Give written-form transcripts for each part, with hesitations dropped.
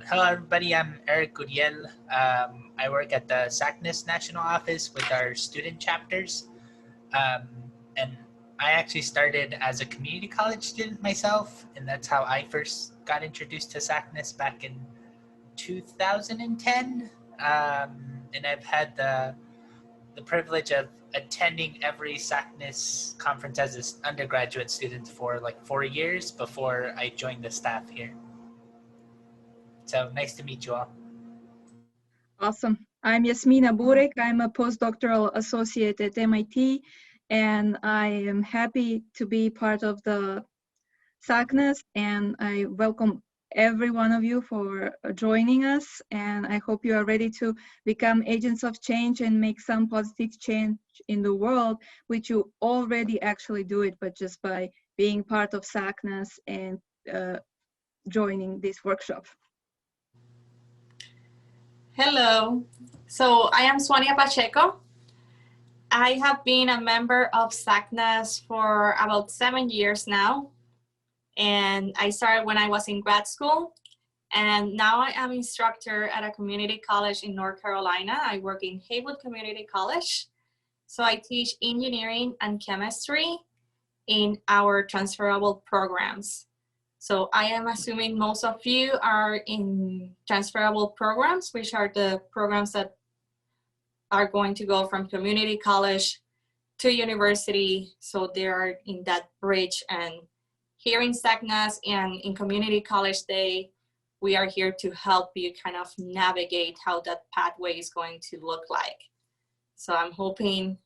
Hello, everybody. I'm Eric Guriel. I work at the SACNAS National Office with our student chapters. And I actually started as a community college student myself, and that's how I first got introduced to SACNAS back in 2010. And I've had the privilege of attending every SACNAS conference as an undergraduate student for like 4 years before I joined the staff here. So nice to meet you all. Awesome. I'm Yasmina Burek. I'm a postdoctoral associate at MIT, and I am happy to be part of the SACNAS, and I welcome every one of you for joining us, and I hope you are ready to become agents of change and make some positive change in the world, which you already actually do it, but just by being part of SACNAS and joining this workshop. Hello, so I am Sonia Pacheco. I have been a member of SACNAS for about 7 years now, and I started when I was in grad school, and now I am instructor at a community college in North Carolina. I work in Haywood Community College, so I teach engineering and chemistry in our transferable programs. So I am assuming most of you are in transferable programs, which are the programs that are going to go from community college to university. So they are in that bridge. And here in SACNAS and in community college day, we are here to help you kind of navigate how that pathway is going to look like. So I'm hoping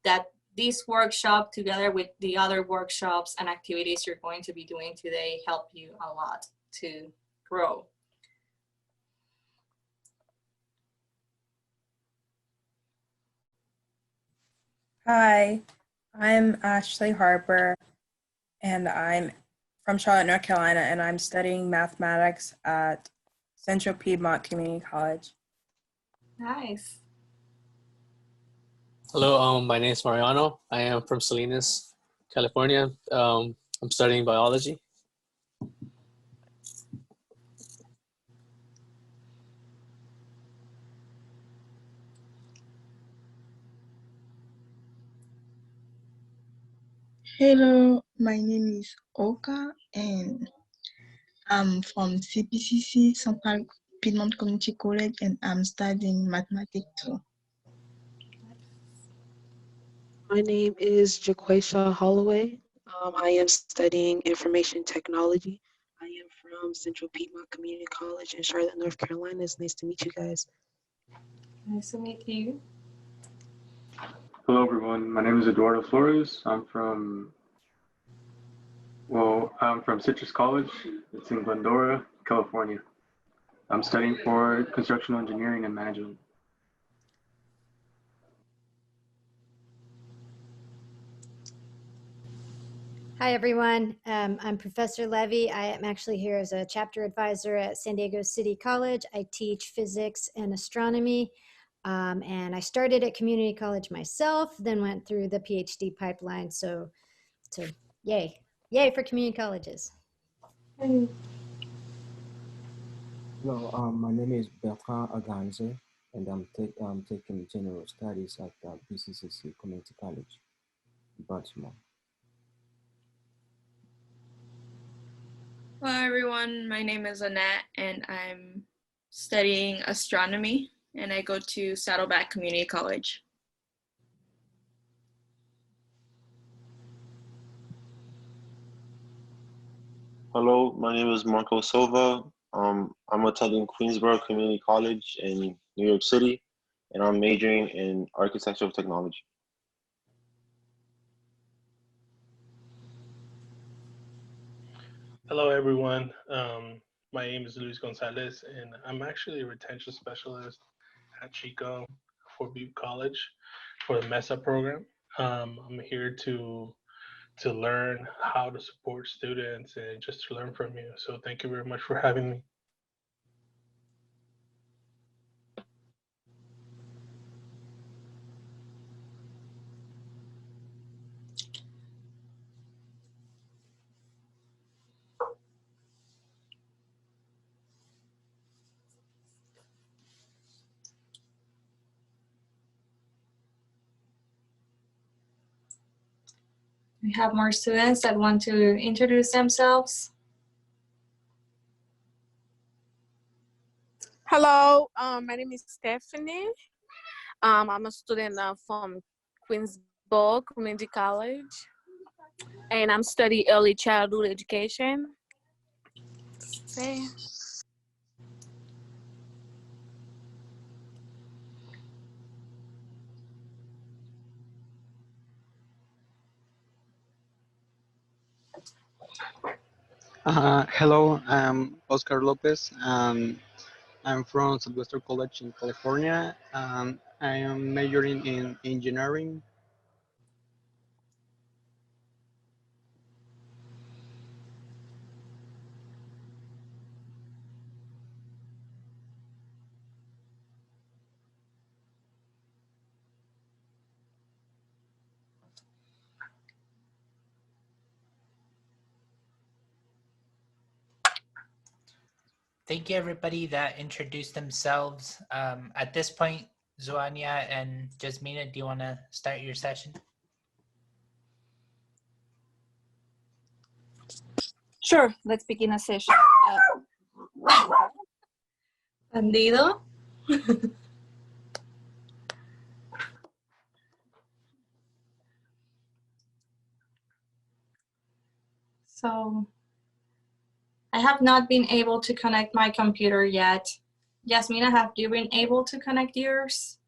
that this workshop, together with the other workshops and activities you're going to be doing today, help you a lot to grow. Hi, I'm Ashley Harper, and I'm from Charlotte, North Carolina, and I'm studying mathematics at Central Piedmont Community College. Nice. Hello, my name is Mariano. I am from Salinas, California. I'm studying biology. Hello, my name is Oka, and I'm from CPCC, Central Piedmont Community College, and I'm studying mathematics too. My name is Jaquaisha Holloway. I am studying information technology. I am from Central Piedmont Community College in Charlotte, North Carolina. It's nice to meet you guys. Nice to meet you. Hello, everyone. My name is Eduardo Flores. I'm from Citrus College. It's in Glendora, California. I'm studying for construction engineering and management. Hi, everyone. I'm Professor Levy. I am actually here as a chapter advisor at San Diego City College. I teach physics and astronomy. And I started at community college myself, then went through the PhD pipeline. So yay for community colleges. Hey. Hello, my name is Bertrand Aganze, and I'm taking general studies at BCCC Community College, Baltimore. Hello, everyone. My name is Annette, and I'm studying astronomy, and I go to Saddleback Community College. Hello, my name is Marco Silva. I'm attending Queensborough Community College in New York City, and I'm majoring in architectural technology. Hello, everyone. My name is Luis Gonzalez, and I'm actually a retention specialist at Chico for Butte College for the MESA program. I'm here to learn how to support students and just to learn from you. So thank you very much for having me. We have more students that want to introduce themselves. Hello, my name is Stephanie. I'm a student from Queensborough Community College, and I'm studying early childhood education. Okay. Hello, I'm Oscar Lopez. I'm from Southwestern College in California. I am majoring in engineering. Thank you, everybody that introduced themselves. At this point, Zuania and Jasmina, do you want to start your session? Sure, let's begin a session. Bandido. So I have not been able to connect my computer yet. Yasmina, have you been able to connect yours?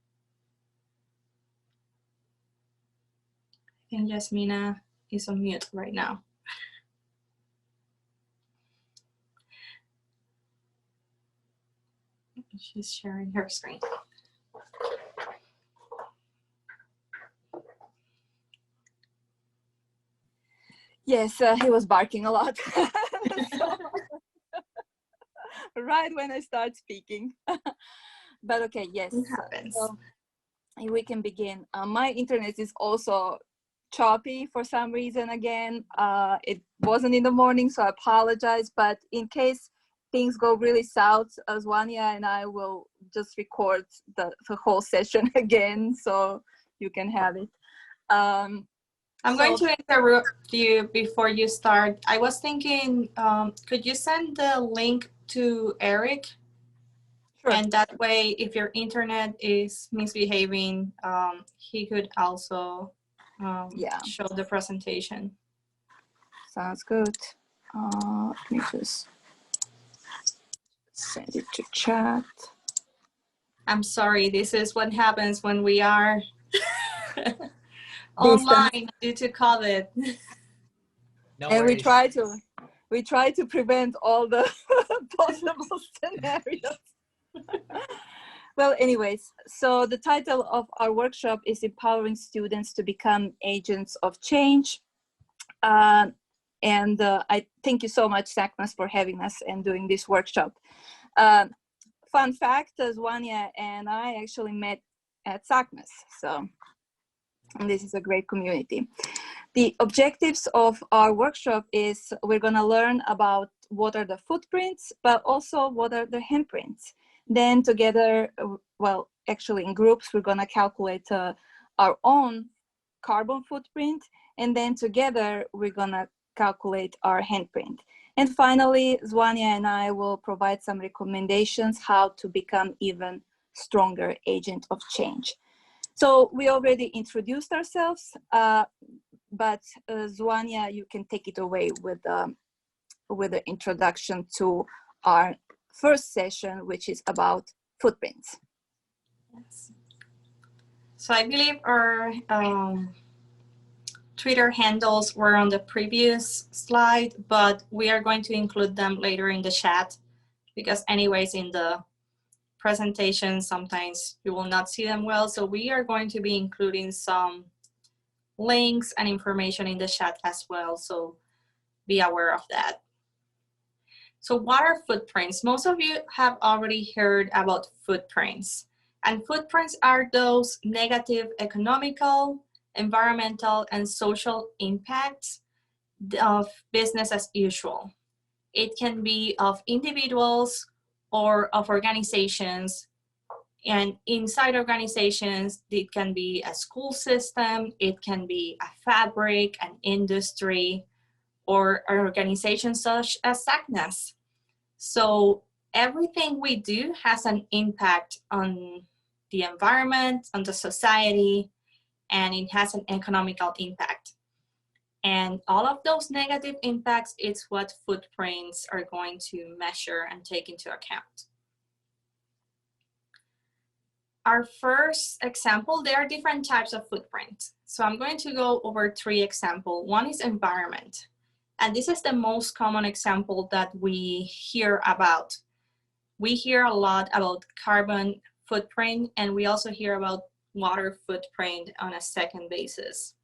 I think Yasmina is on mute right now. She's sharing her screen. Yes, he was barking a lot. Right when I start speaking. But okay, yes. It happens. So we can begin. My internet is also choppy for some reason again. It wasn't in the morning, so I apologize. But in case things go really south, Azwania and I will just record the whole session again, so you can have it. I'm going to interrupt you before you start. I was thinking, could you send the link to Eric? Sure. And that way, if your internet is misbehaving, he could also show the presentation. Sounds good. Let me just send it to chat. I'm sorry, this is what happens when we are online due to COVID. No and worries. we try to prevent all the possible scenarios. Well, anyways, so the title of our workshop is Empowering Students to Become Agents of Change. I thank you so much, SACNAS, for having us and doing this workshop. Fun fact, Zwania and I actually met at SACNAS, and this is a great community. The objectives of our workshop is we're going to learn about what are the footprints, but also what are the handprints. Then together, well, actually in groups, we're going to calculate our own carbon footprint, and then together we're going to calculate our handprint. And finally, Zwania and I will provide some recommendations how to become even stronger agent of change. So we already introduced ourselves, but Zwania, you can take it away with the introduction to our first session, which is about footprints. Yes. So I believe our Twitter handles were on the previous slide, but we are going to include them later in the chat because anyways, in the presentation, sometimes you will not see them well. So we are going to be including some links and information in the chat as well. So be aware of that. So what are footprints? Most of you have already heard about footprints. And footprints are those negative economical, environmental, and social impacts of business as usual. It can be of individuals or of organizations And inside organizations, it can be a school system, it can be a fabric, an industry, or an organization such as SACNAS. So everything we do has an impact on the environment, on the society, and it has an economical impact. And all of those negative impacts is what footprints are going to measure and take into account. Our first example, there are different types of footprints. So I'm going to go over 3 examples. One is environment. And this is the most common example that we hear about. We hear a lot about carbon footprint, and we also hear about water footprint on a second basis.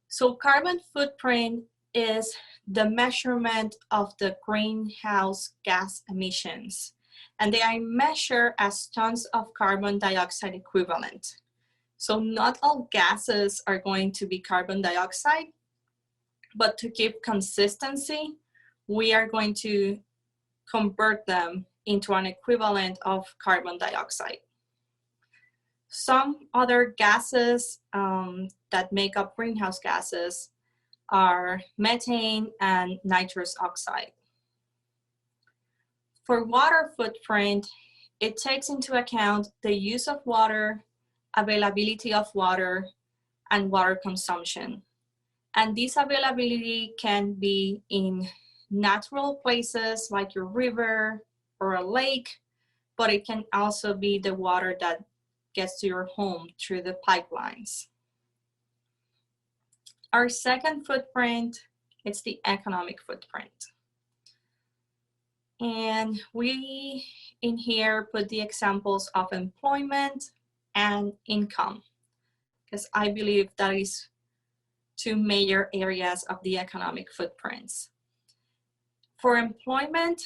So carbon footprint is the measurement of the greenhouse gas emissions, and they are measured as tons of carbon dioxide equivalent. So not all gases are going to be carbon dioxide, but to keep consistency, we are going to convert them into an equivalent of carbon dioxide. Some other gases that make up greenhouse gases are methane and nitrous oxide. For water footprint, it takes into account the use of water, availability of water, and water consumption. And this availability can be in natural places like your river or a lake, but it can also be the water that gets to your home through the pipelines. Our second footprint, it's the economic footprint. And we in here put the examples of employment and income, because I believe that is 2 major areas of the economic footprints. For employment,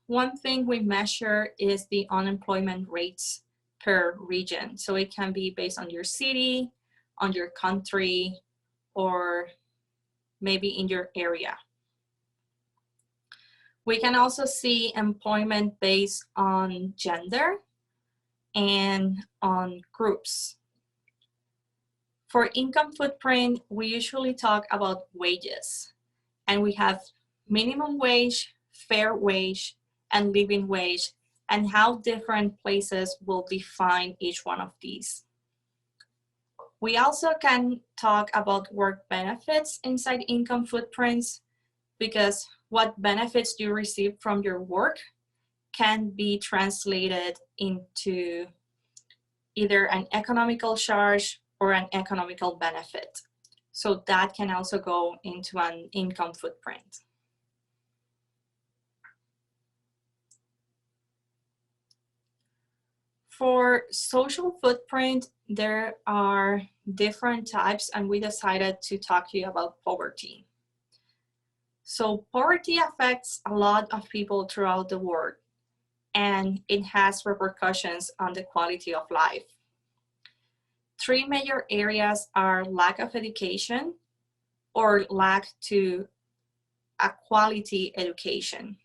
one thing we measure is the unemployment rates per region. So it can be based on your city, on your country, or maybe in your area. We can also see employment based on gender and on groups. For income footprint, we usually talk about wages, and we have minimum wage, fair wage, and living wage, and how different places will define each one of these. We also can talk about work benefits inside income footprints, because what benefits you receive from your work can be translated into either an economical charge or an economical benefit. So that can also go into an income footprint. For social footprint, there are different types, and we decided to talk to you about poverty. So poverty affects a lot of people throughout the world, and it has repercussions on the quality of life. 3 major areas are lack of education or lack to a quality education.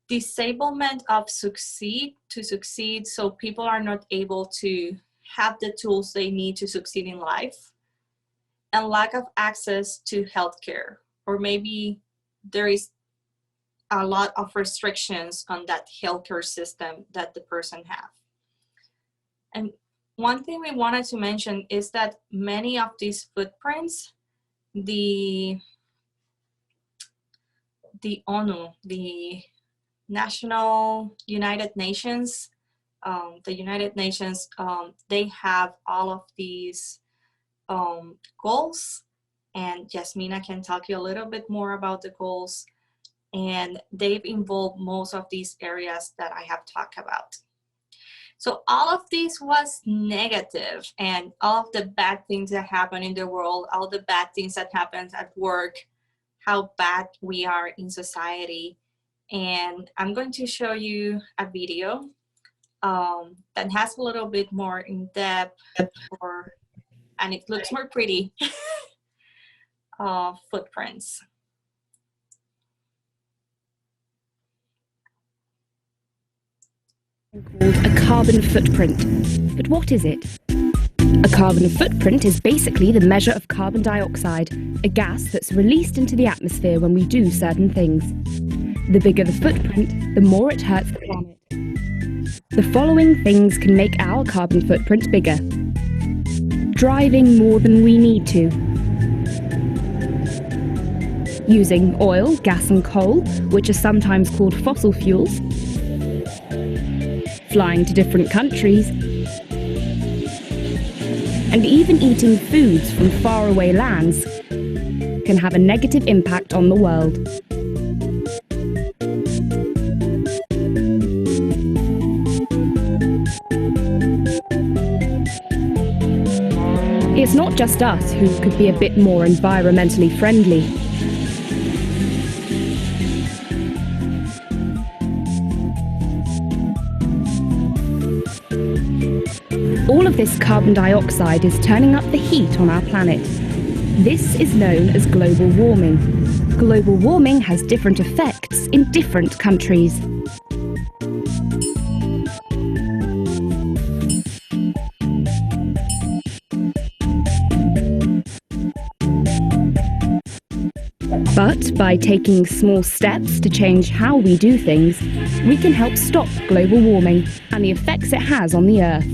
Disablement of to succeed, so people are not able to have the tools they need to succeed in life, and lack of access to healthcare, or maybe there is a lot of restrictions on that healthcare system that the person have. And one thing we wanted to mention is that many of these footprints, the ONU, the National United Nations, they have all of these goals, and Yasmina can talk you a little bit more about the goals, and they've involved most of these areas that I have talked about. So all of this was negative, and all of the bad things that happen in the world, all the bad things that happen at work, how bad we are in society. And I'm going to show you a video that has a little bit more in depth, and it looks more pretty, footprints. called a carbon footprint. But what is it? A carbon footprint is basically the measure of carbon dioxide, a gas that's released into the atmosphere when we do certain things. The bigger the footprint, the more it hurts the planet. The following things can make our carbon footprint bigger. Driving more than we need to. Using oil, gas and coal, which are sometimes called fossil fuels. Flying to different countries. And even eating foods from faraway lands can have a negative impact on the world. It's not just us who could be a bit more environmentally friendly. All of this carbon dioxide is turning up the heat on our planet. This is known as global warming. Global warming has different effects in different countries. But by taking small steps to change how we do things, we can help stop global warming and the effects it has on the Earth.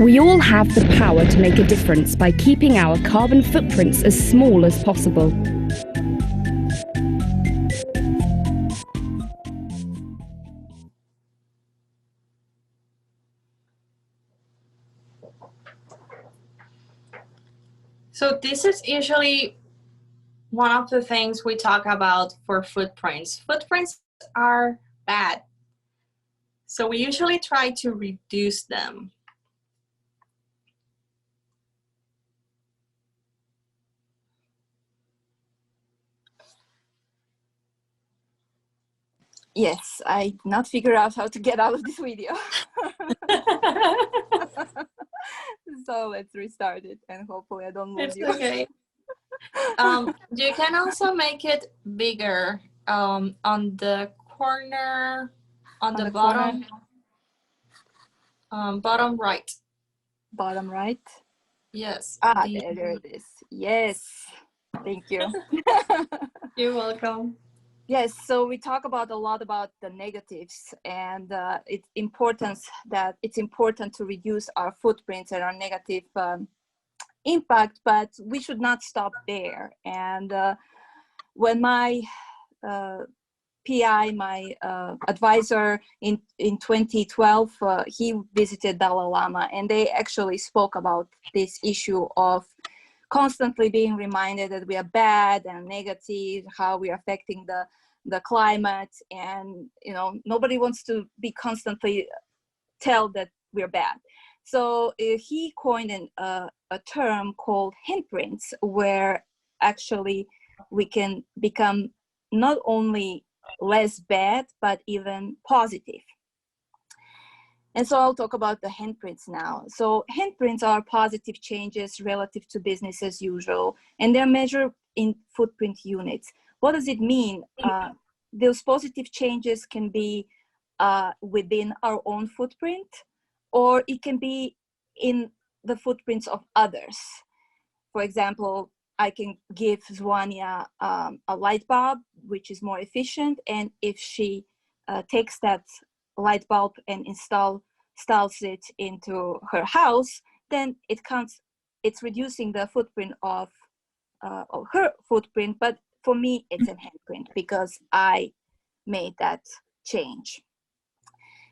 We all have the power to make a difference by keeping our carbon footprints as small as possible. So this is usually one of the things we talk about for footprints. Footprints are bad. So we usually try to reduce them. Yes, I did not figure out how to get out of this video. So let's restart it and hopefully I don't lose It's you. okay. You can also make it bigger on the corner, on the bottom, bottom right. Bottom right? Yes. Ah, there it is. Yes, thank you. You're welcome. Yes, so we talk about a lot about the negatives and it's important to reduce our footprints and our negative impact, but we should not stop there. And when my PI, my advisor in 2012, he visited Dalai Lama, and they actually spoke about this issue of constantly being reminded that we are bad and negative, how we are affecting the climate, and nobody wants to be constantly tell that we're bad. So he coined a term called handprints, where actually we can become not only less bad, but even positive. And so I'll talk about the handprints now. So handprints are positive changes relative to business as usual, and they're measured in footprint units. What does it mean? Those positive changes can be within our own footprint, or it can be in the footprints of others. For example, I can give Zwania a light bulb, which is more efficient, and if she takes that light bulb and installs it into her house, then it's reducing the footprint of her footprint, but for me it's a handprint because I made that change.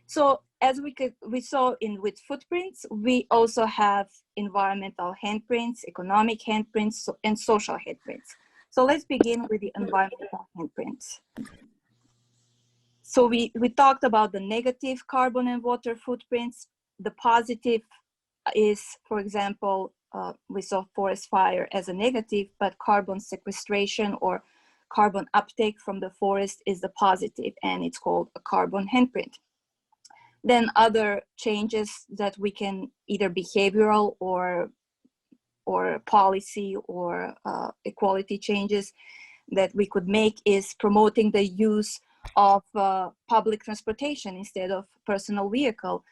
So as we saw with footprints, we also have environmental handprints, economic handprints, and social handprints. So let's begin with the environmental handprints. So we talked about the negative carbon and water footprints. The positive is, for example, we saw forest fire as a negative, but carbon sequestration or carbon uptake from the forest is the positive, and it's called a carbon handprint. Then other changes that we can either behavioral or or policy or equality changes that we could make is promoting the use of public transportation instead of personal vehicle.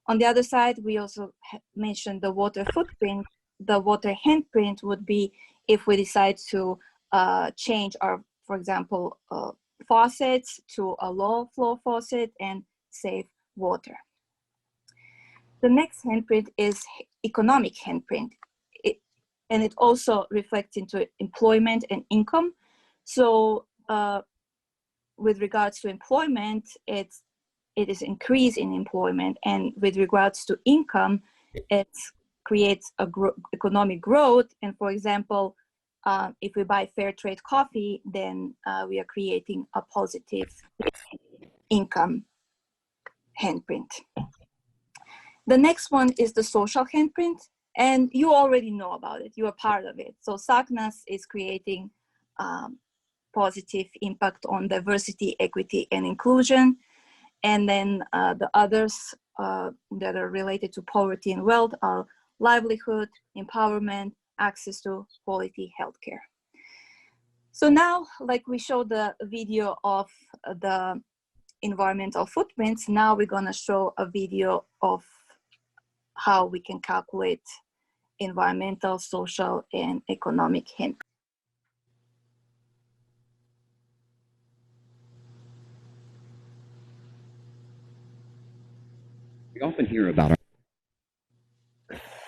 On the other side, we also mentioned the water footprint. The water handprint would be if we decide to change our, for example, faucets to a low flow faucet and save water. The next handprint is economic handprint. And it also reflects into employment and income. So with regards to employment, it is increase in employment, and with regards to income, it creates economic growth. And for example, if we buy fair trade coffee, then we are creating a positive income handprint. The next one is the social handprint, and you already know about it. You are part of it. So SACNAS is creating positive impact on diversity, equity, and inclusion. And then the others that are related to poverty and wealth are livelihood, empowerment, access to quality healthcare. So now, like we showed the video of the environmental footprints, now we're gonna show a video of how we can calculate environmental, social, and economic handprint. We often hear about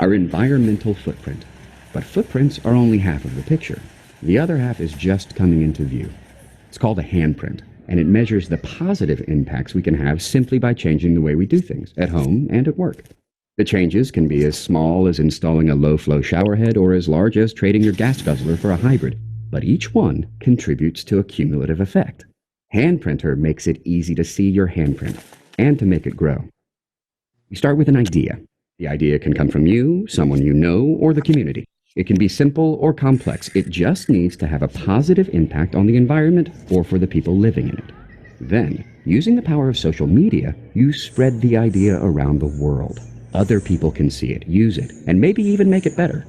our environmental footprint, but footprints are only half of the picture. The other half is just coming into view. It's called a handprint, and it measures the positive impacts we can have simply by changing the way we do things at home and at work. The changes can be as small as installing a low-flow shower head or as large as trading your gas guzzler for a hybrid, but each one contributes to a cumulative effect. Handprinter makes it easy to see your handprint and to make it grow. You start with an idea. The idea can come from you, someone you know, or the community. It can be simple or complex. It just needs to have a positive impact on the environment or for the people living in it. Then, using the power of social media, you spread the idea around the world. Other people can see it, use it, and maybe even make it better.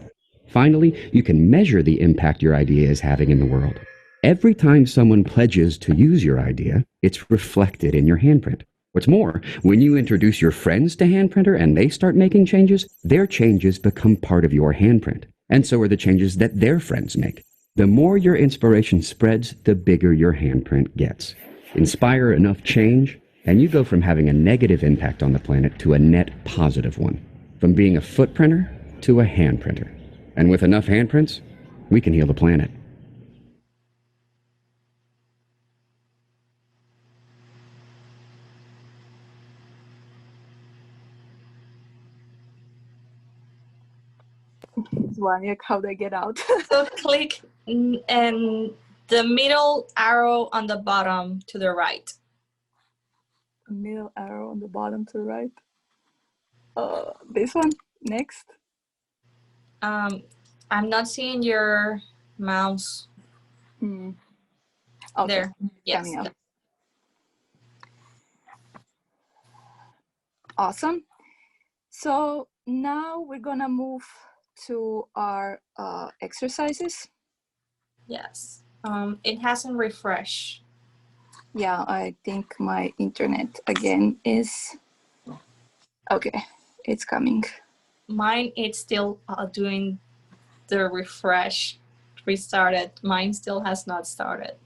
Finally, you can measure the impact your idea is having in the world. Every time someone pledges to use your idea, it's reflected in your handprint. What's more, when you introduce your friends to Handprinter and they start making changes, their changes become part of your handprint, and so are the changes that their friends make. The more your inspiration spreads, the bigger your handprint gets. Inspire enough change, and you go from having a negative impact on the planet to a net positive one. From being a footprinter to a handprinter. And with enough handprints, we can heal the planet. One, how do I get out? So click and the middle arrow on the bottom to the right. Middle arrow on the bottom to the right. This one, next. I'm not seeing your mouse. Okay. There, yes. Coming up. Awesome. So now we're gonna move to our exercises. Yes. It hasn't refreshed. Yeah, I think my internet again is okay. It's coming. Mine, it's still doing the refresh. Restarted. Mine still has not started.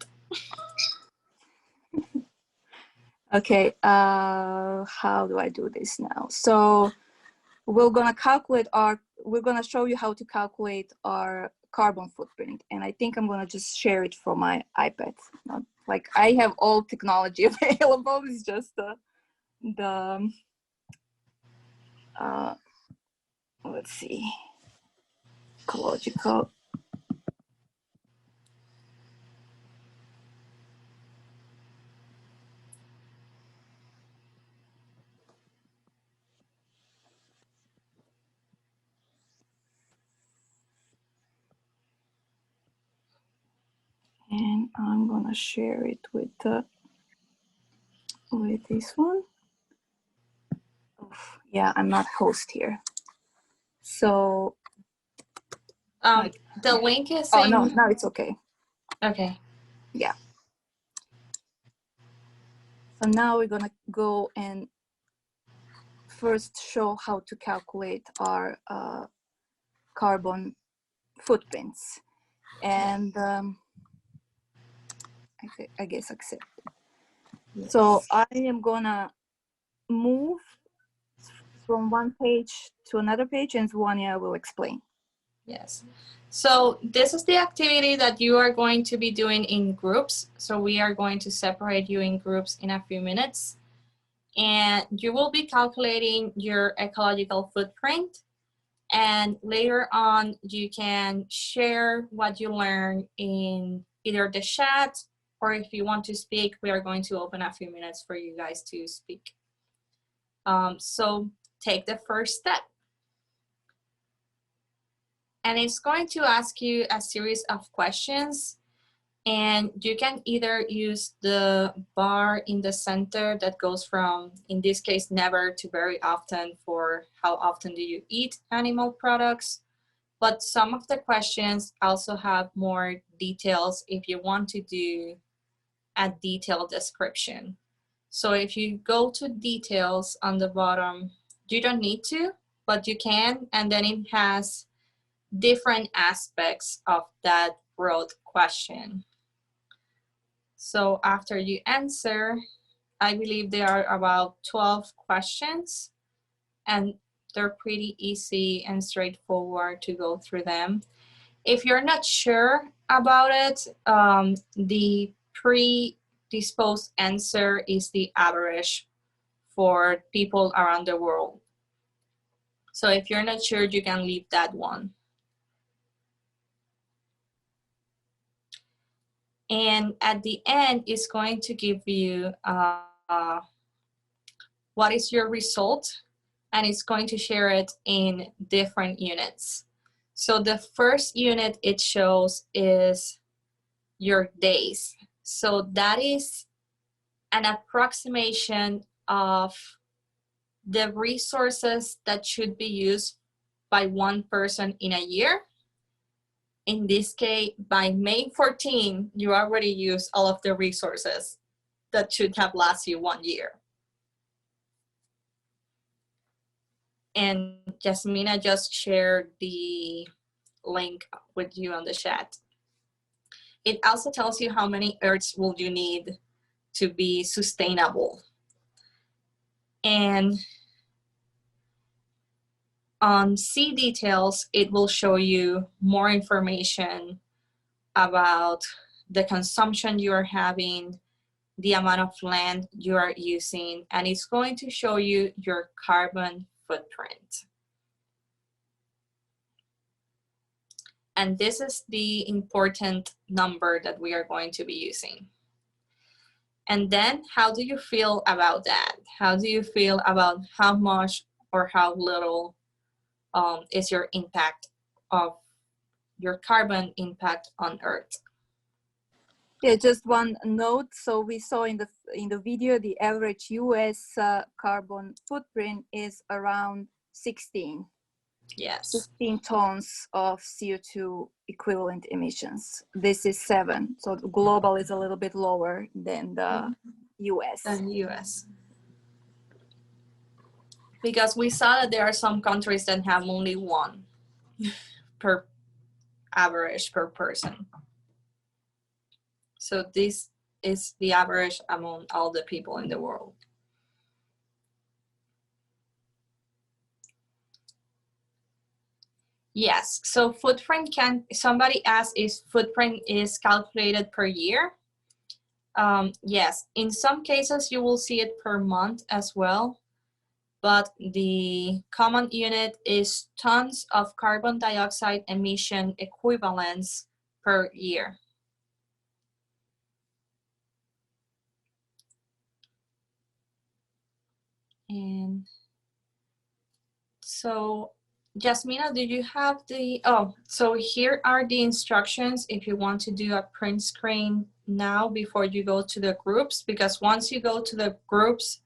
Okay. How do I do this now? So we're gonna show you how to calculate our carbon footprint, and I think I'm gonna just share it from my iPad. Not like I have all technology available. It's just the let's see, ecological. And I'm gonna share it with this one. Oof, yeah, I'm not host here. So The link is Oh, in. no, now it's okay. Okay. Yeah. So now we're gonna go and first show how to calculate our carbon footprints. And I guess accept. Yes. So I am gonna move from one page to another page, and Zwania will explain. Yes. So this is the activity that you are going to be doing in groups. So we are going to separate you in groups in a few minutes. And you will be calculating your ecological footprint. And later on, you can share what you learn in either the chat, or if you want to speak, we are going to open a few minutes for you guys to speak. So take the first step. And it's going to ask you a series of questions, and you can either use the bar in the center that goes from, in this case, never to very often for how often do you eat animal products. But some of the questions also have more details if you want to do a detailed description. So if you go to details on the bottom, you don't need to, but you can, and then it has different aspects of that broad question. So after you answer, I believe there are about 12 questions, and they're pretty easy and straightforward to go through them. If you're not sure about it, the predisposed answer is the average for people around the world. So if you're not sure, you can leave that one. And at the end, it's going to give you what is your result, and it's going to share it in different units. So the first unit it shows is your days. So that is an approximation of the resources that should be used by one person in a year. In this case, by May 14, you already used all of the resources that should have lasted you 1 year. And Jasmina just shared the link with you on the chat. It also tells you how many Earths will you need to be sustainable. And on See Details, it will show you more information about the consumption you are having, the amount of land you are using, and it's going to show you your carbon footprint. And this is the important number that we are going to be using. And then how do you feel about that? How do you feel about how much or how little is your impact of your carbon impact on Earth? Yeah, just one note. So we saw in the video the average US carbon footprint is around 16. Yes. 16 tons of CO2 equivalent emissions. This is 7. So the global is a little bit lower than the US. Than US. Because we saw that there are some countries that have only 1 per average per person. So this is the average among all the people in the world. Yes, so footprint somebody asked if footprint is calculated per year. Yes, in some cases you will see it per month as well, but the common unit is tons of carbon dioxide emission equivalents per year. And so, Jasmina, do you have the, so here are the instructions if you want to do a print screen now before you go to the groups, because once you go to the groups,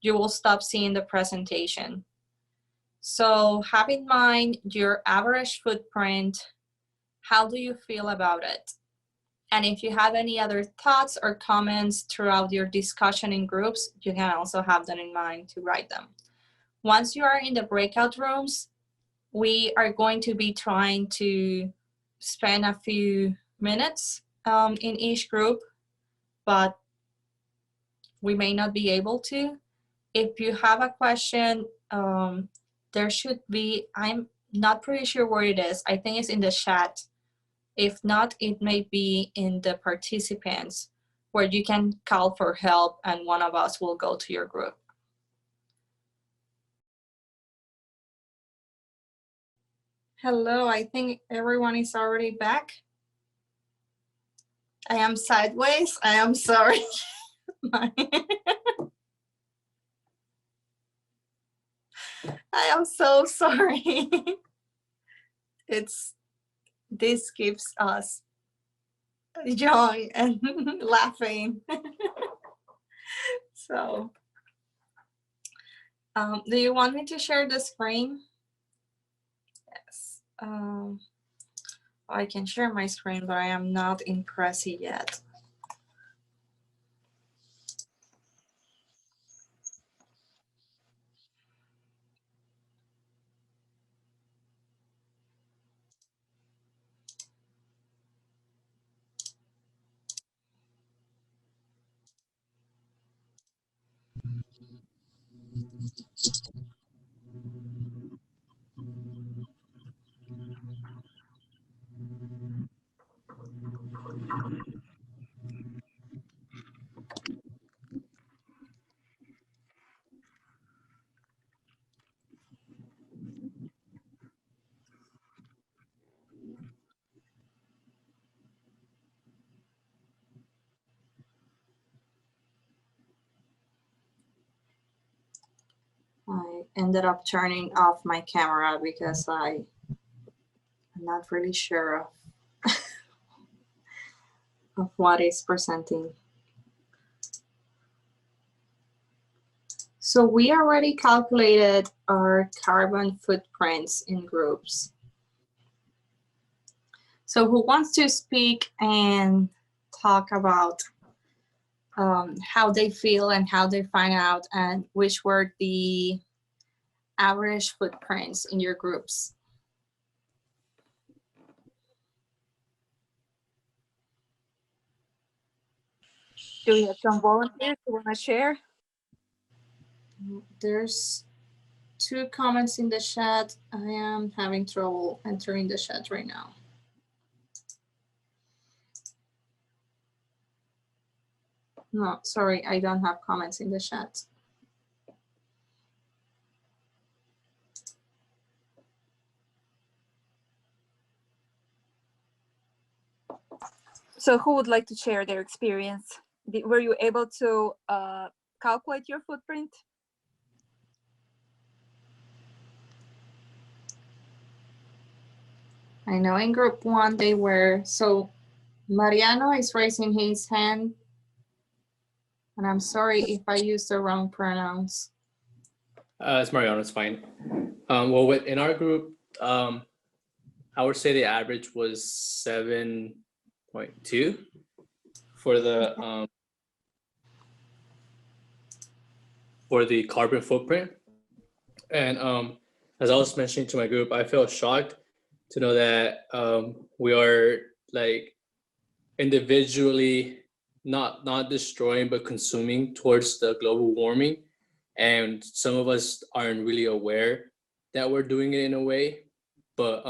you will stop seeing the presentation. So have in mind your average footprint how do you feel about it? And if you have any other thoughts or comments throughout your discussion in groups, you can also have them in mind to write them. Once you are in the breakout rooms, we are going to be trying to spend a few minutes in each group, but we may not be able to. If you have a question, there should be, I'm not pretty sure where it is. I think it's in the chat. If not, it may be in the participants where you can call for help and one of us will go to your group. Hello, I think everyone is already back. I am sideways, I am sorry. I am so sorry. This gives us joy and laughing. So, do you want me to share the screen? Yes. I can share my screen, but I am not in Prezi yet. I ended up turning off my camera because I'm not really sure of what is presenting. So we already calculated our carbon footprints in groups. So who wants to speak and talk about how they feel and how they find out and which were the average footprints in your groups? Do we have some volunteers who want to share? There's 2 comments in the chat. I am having trouble entering the chat right now. No, sorry, I don't have comments in the chat. So who would like to share their experience? Were you able to calculate your footprint? I know in group 1 they were, so Mariano is raising his hand. And I'm sorry if I used the wrong pronouns. It's Mariano, it's fine. Well, in our group, I would say the average was 7.2 for the carbon footprint. And as I was mentioning to my group, I felt shocked to know that we are like individually not destroying but consuming towards the global warming, and some of us aren't really aware that we're doing it in a way, but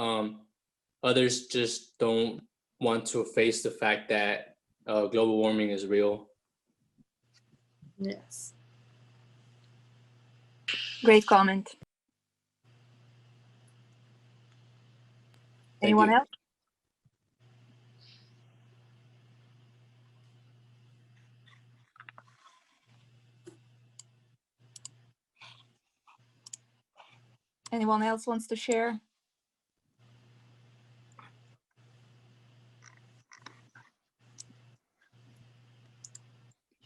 others just don't want to face the fact that global warming is real. Yes. Great comment. Anyone else? Anyone else wants to share?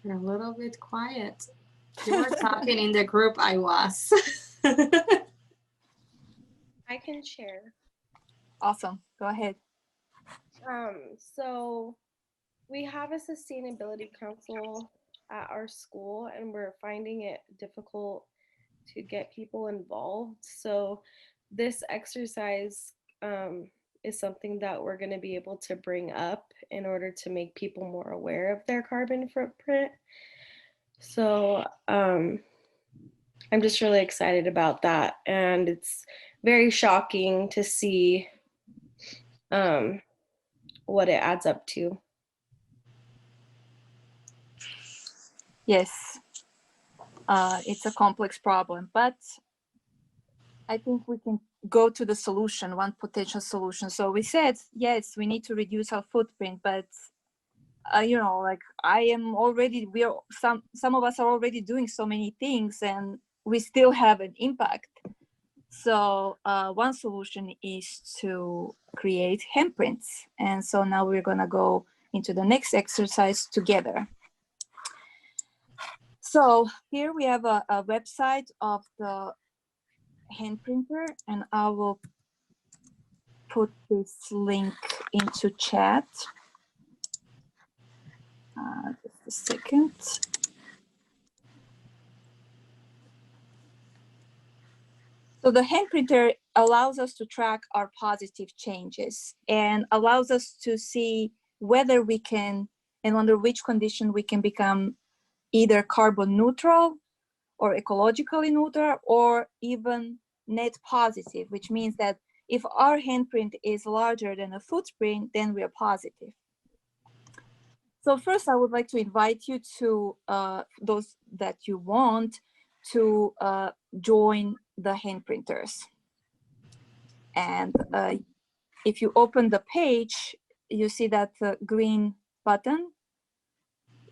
You're a little bit quiet. You were talking in the group I was. I can share. Awesome. Go ahead. So we have a sustainability council at our school, and we're finding it difficult to get people involved. So this exercise is something that we're going to be able to bring up in order to make people more aware of their carbon footprint. So I'm just really excited about that. And it's very shocking to see what it adds up to. Yes, it's a complex problem, but I think we can go to the solution, one potential solution. So we said, yes, we need to reduce our footprint, but you know, like I am already, some of us are already doing so many things and we still have an impact. So one solution is to create handprints. And so now we're gonna go into the next exercise together. So here we have a website of the hand printer, and I will put this link into chat. Just a second. So the hand printer allows us to track our positive changes and allows us to see whether we can and under which condition we can become either carbon neutral or ecologically neutral or even net positive, which means that if our handprint is larger than a footprint, then we are positive. So first, I would like to invite you to, those that you want, to join the hand printers. And if you open the page, you see that green button.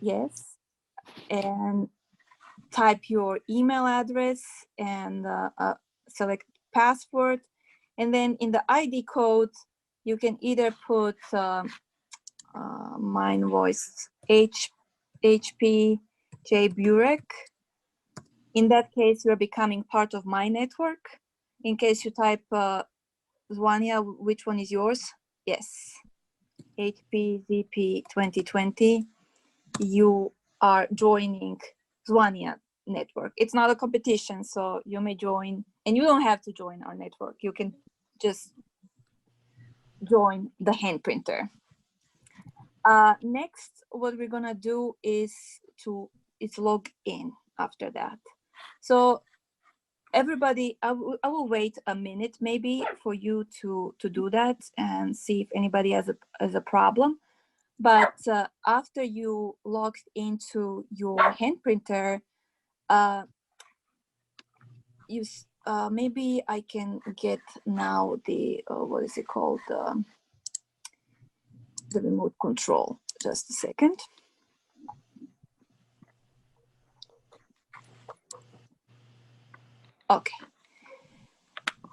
Yes. And type your email address and select password. And then in the ID code, you can either put mine was HP J Burek. In that case, you're becoming part of my network. In case you type Zwania, which one is yours? Yes, HPZP 2020. You are joining Zwania network. It's not a competition, so you may join, and you don't have to join our network. You can just join the hand printer. Next, what we're gonna do is log in after that. So everybody, I will wait a minute maybe for you to do that and see if anybody has a problem. But after you logged into your hand printer, maybe I can get now the what is it called, the remote control. Just a second. Okay.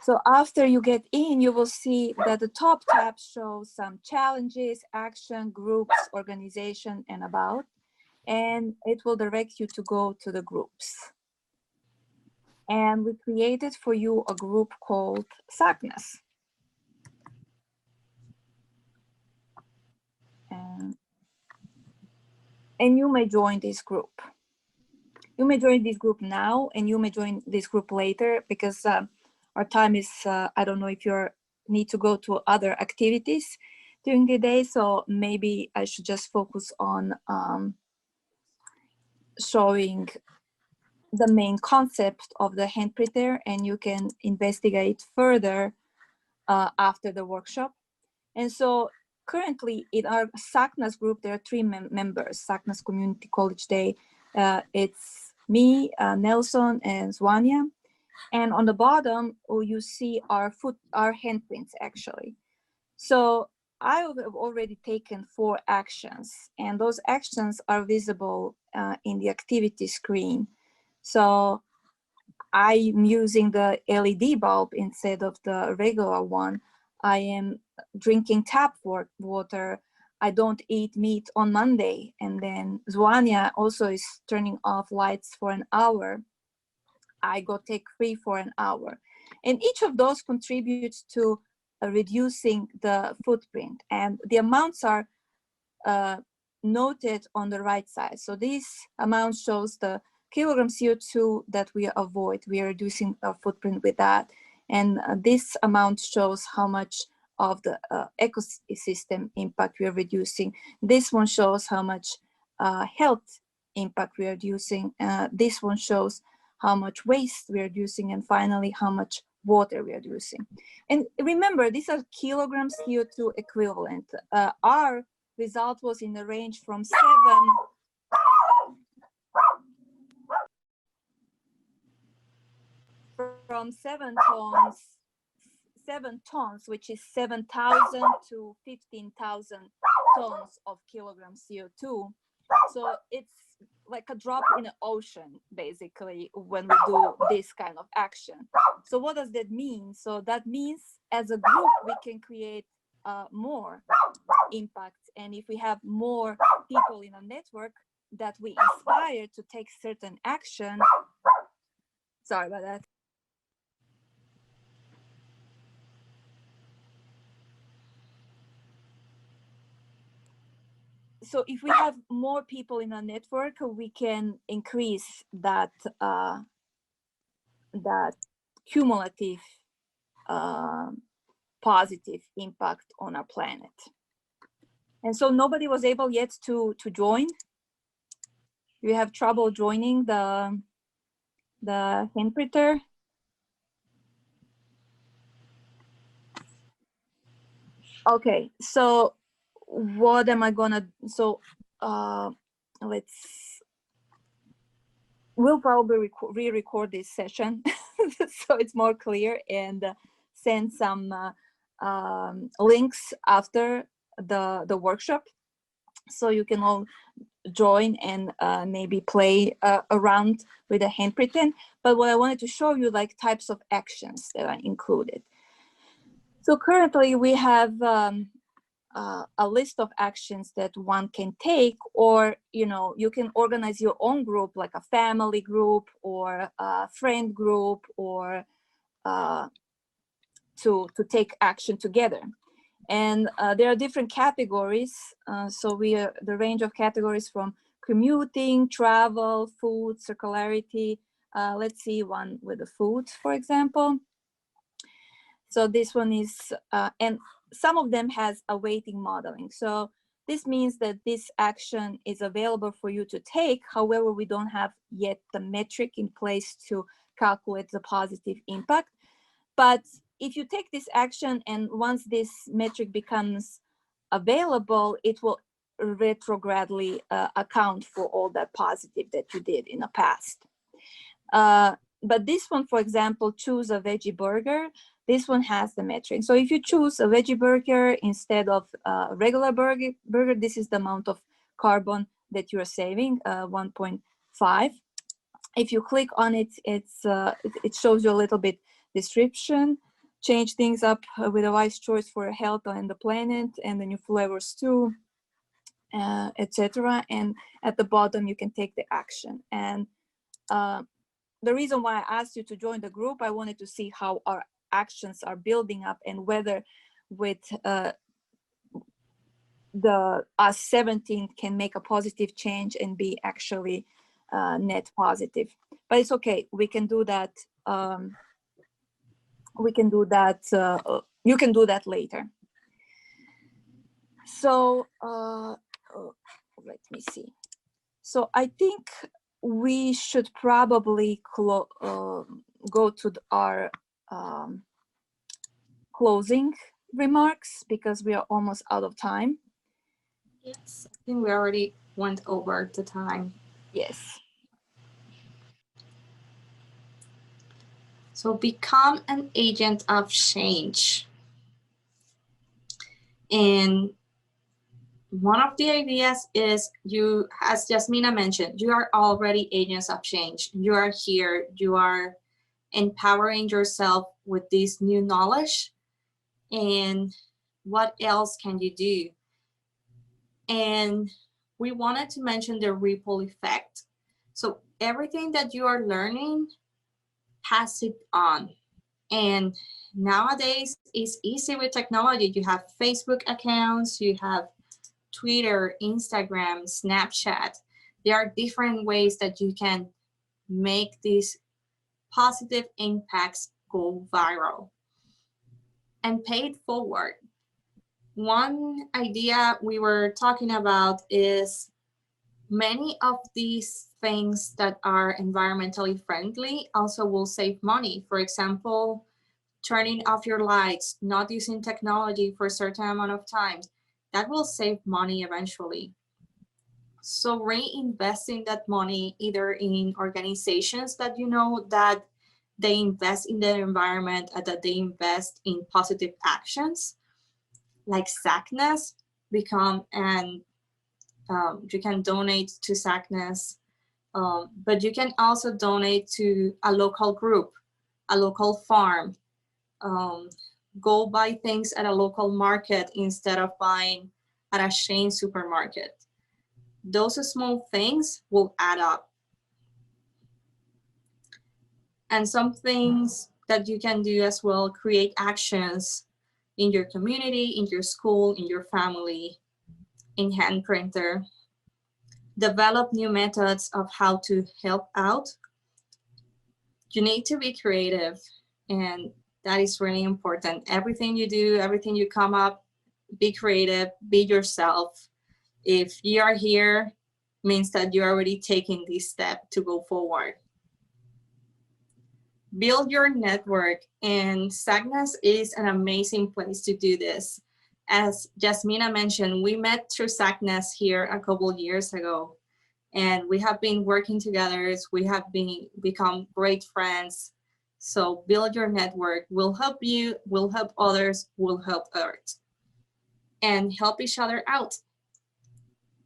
So after you get in, you will see that the top tab shows some challenges, action, groups, organization, and about, and it will direct you to go to the groups. And we created for you a group called SACNAS. And you may join this group. You may join this group now, and you may join this group later, because our time is, I don't know if you need to go to other activities during the day, so maybe I should just focus on showing the main concept of the hand printer, and you can investigate further after the workshop. And so currently in our SACNAS group, there are 3 members, SACNAS Community College Day. It's me, Nelson, and Zwania. And on the bottom, you see our handprints actually. So I have already taken 4 actions, and those actions are visible in the activity screen. So I'm using the LED bulb instead of the regular one. I am drinking tap water. I don't eat meat on Monday. And then Zwania also is turning off lights for an hour. I go take free for an hour. And each of those contributes to reducing the footprint. And the amounts are noted on the right side. So this amount shows the kilogram CO2 that we avoid. We are reducing our footprint with that. And this amount shows how much of the ecosystem impact we are reducing. This one shows how much health impact we are reducing. This one shows how much waste we are reducing, and finally how much water we are reducing. And remember, these are kilograms CO2 equivalent. Our result was in the range from 7 tons, which is 7,000 to 15,000 tons of kilogram CO2. So it's like a drop in the ocean, basically, when we do this kind of action. So what does that mean? So that means as a group, we can create more impact. And if we have more people in a network that we inspire to take certain action, sorry about that. So if we have more people in a network, we can increase that that cumulative positive impact on our planet. And so nobody was able yet to join. You have trouble joining the Handprinter. Okay, so what am I gonna, so we'll probably re-record this session so it's more clear, and send some links after the workshop so you can all join and maybe play around with the Handprint. But what I wanted to show you, like, types of actions that are included. So currently we have a list of actions that one can take, or you can organize your own group, like a family group or a friend group, or to take action together. And there are different categories. So the range of categories from commuting, travel, food, circularity. Let's see one with the food, for example. So this one is, and some of them has a weighting modeling. So this means that this action is available for you to take. However, we don't have yet the metric in place to calculate the positive impact. But if you take this action, and once this metric becomes available, it will retrogradely account for all that positive that you did in the past. But this one, for example, choose a veggie burger. This one has the metric. So if you choose a veggie burger instead of a regular burger, this is the amount of carbon that you're saving, 1.5. If you click on it, it shows you a little bit description. Change things up with a wise choice for health and the planet, and the new flavors too, etc. And at the bottom, you can take the action. And the reason why I asked you to join the group, I wanted to see how our actions are building up, and whether with us 17 can make a positive change and be actually net positive. But it's okay, we can do that. We can do that. You can do that later. So let me see. So I think we should probably go to our closing remarks, because we are almost out of time. Yes, I think we already went over the time. Yes. So become an agent of change. And one of the ideas is, you, as Jasmina mentioned, you are already agents of change. You are here, you are empowering yourself with this new knowledge. And what else can you do? And we wanted to mention the ripple effect. So everything that you are learning, pass it on. And nowadays it's easy with technology. You have Facebook accounts, you have Twitter, Instagram, Snapchat. There are different ways that you can make these positive impacts go viral and pay it forward. One idea we were talking about is many of these things that are environmentally friendly also will save money. For example, turning off your lights, not using technology for a certain amount of time, that will save money eventually. So reinvesting that money either in organizations that you know that they invest in the environment and that they invest in positive actions, like SACNAS, you can donate to SACNAS, but you can also donate to a local group, a local farm. Go buy things at a local market instead of buying at a chain supermarket. Those small things will add up. And some things that you can do as well, create actions in your community, in your school, in your family, in Handprinter. Develop new methods of how to help out. You need to be creative, and that is really important. Everything you do, everything you come up, be creative, be yourself. If you are here, means that you're already taking this step to go forward. Build your network, and SACNAS is an amazing place to do this. As Jasmina mentioned, we met through SACNAS here a couple years ago, and we have been working together. We have become great friends. So build your network. We'll help you, we'll help others, we'll help Earth, and help each other out.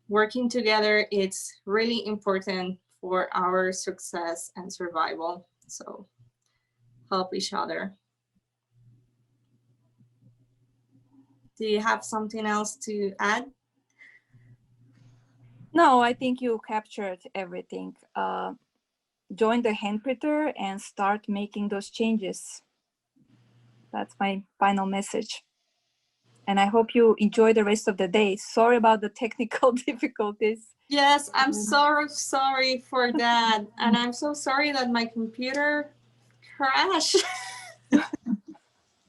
Working together, it's really important for our success and survival. So help each other. Do you have something else to add? No, I think you captured everything. Join the Handprinter and start making those changes. That's my final message. And I hope you enjoy the rest of the day. Sorry about the technical difficulties. Yes, I'm so sorry for that. And I'm so sorry that my computer crashed.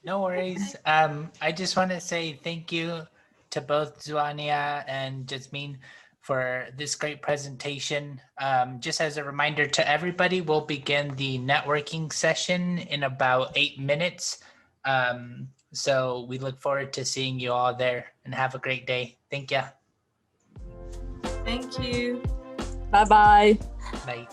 No worries. I just want to say thank you to both Zuania and Jasmine for this great presentation. Just as a reminder to everybody, we'll begin the networking session in about 8 minutes. So we look forward to seeing you all there, and have a great day. Thank you. Thank you. Bye-bye. Bye.